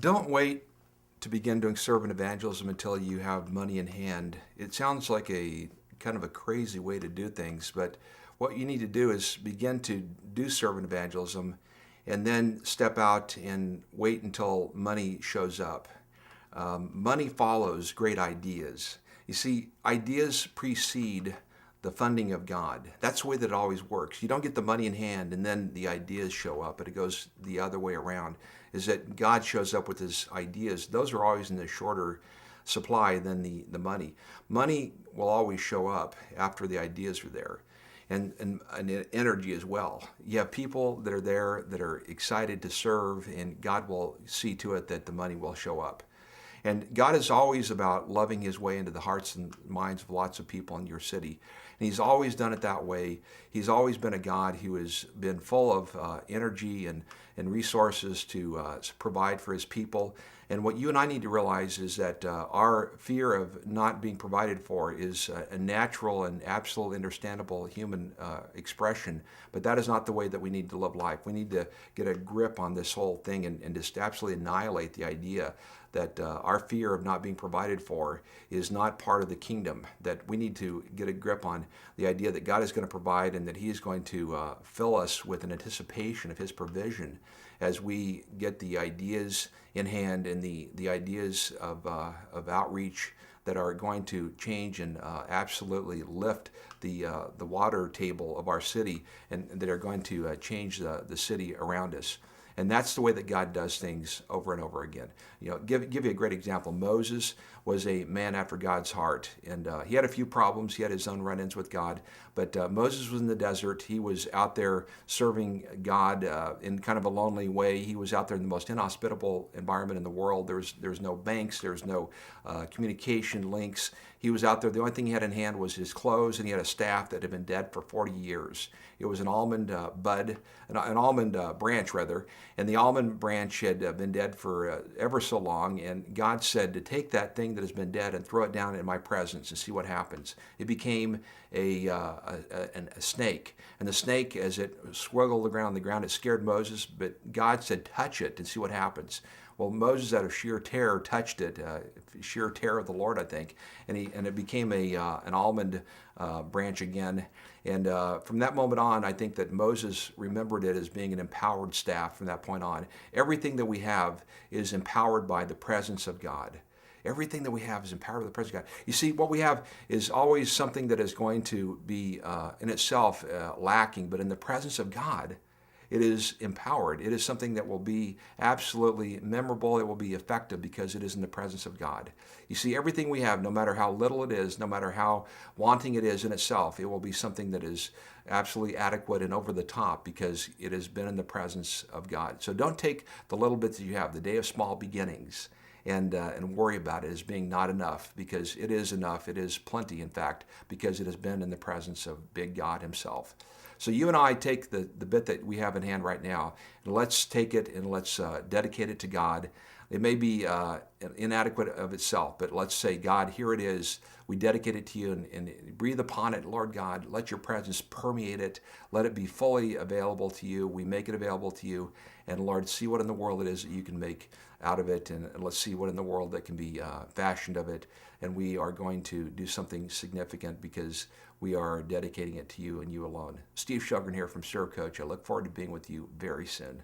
Don't wait to begin doing servant evangelism until you have money in hand. It sounds like a kind of a crazy way to do things, but what you need to do is begin to do servant evangelism and then step out and wait until money shows up. Money follows great ideas. You see, ideas precede the funding of God. That's the way that it always works. You don't get the money in hand and then the ideas show up, but it goes the other way around, is that God shows up with his ideas. Those are always in the shorter supply than the money. Money will always show up after the ideas are there. And energy as well. You have people that are there that are excited to serve, and God will see to it that the money will show up. And God is always about loving his way into the hearts and minds of lots of people in your city. And he's always done it that way. He's always been a God who has been full of energy and resources to provide for his people. And what you and I need to realize is that our fear of not being provided for is a natural and absolutely understandable human expression, but that is not the way that we need to live life. We need to get a grip on this whole thing and just absolutely annihilate the idea that our fear of not being provided for is not part of the kingdom, that we need to get a grip on the idea that God is going to provide and that he is going to fill us with an anticipation of his provision as we get the ideas in hand and the ideas of outreach that are going to change and absolutely lift the water table of our city and that are going to change the city around us. And that's the way that God does things over and over again. You know, give you a great example. Moses was a man after God's heart, and he had a few problems. He had his own run-ins with God, but Moses was in the desert. He was out there serving God in kind of a lonely way. He was out there in the most inhospitable environment in the world. There's no banks. There's no communication links. He was out there. The only thing he had in hand was his clothes, and he had a staff that had been dead for 40 years. It was an almond an almond branch rather, and the almond branch had been dead for ever so long. And God said to take that thing that has been dead and throw it down in my presence and see what happens. It became a snake, and the snake, as it swiggled around the ground, it scared Moses. But God said, "Touch it and see what happens." Well, Moses, out of sheer terror, touched it, sheer terror of the Lord, I think, and it became an almond branch again. And from that moment on, I think that Moses remembered it as being an empowered staff from that point on. Everything that we have is empowered by the presence of God. Everything that we have is empowered by the presence of God. You see, what we have is always something that is going to be in itself lacking, but in the presence of God, it is empowered. It is something that will be absolutely memorable. It will be effective because it is in the presence of God. You see, everything we have, no matter how little it is, no matter how wanting it is in itself, it will be something that is absolutely adequate and over the top because it has been in the presence of God. So don't take the little bits that you have, the day of small beginnings, and worry about it as being not enough, because it is enough. It is plenty, in fact, because it has been in the presence of big God himself. So you and I take the bit that we have in hand right now, and let's take it and let's dedicate it to God. It may be inadequate of itself, but let's say, God, here it is. We dedicate it to you and breathe upon it, Lord God. Let your presence permeate it. Let it be fully available to you. We make it available to you. And Lord, see what in the world it is that you can make out of it. And let's see what in the world that can be fashioned of it. And we are going to do something significant because we are dedicating it to you and you alone. Steve Sjogren here from Serve Coach. I look forward to being with you very soon.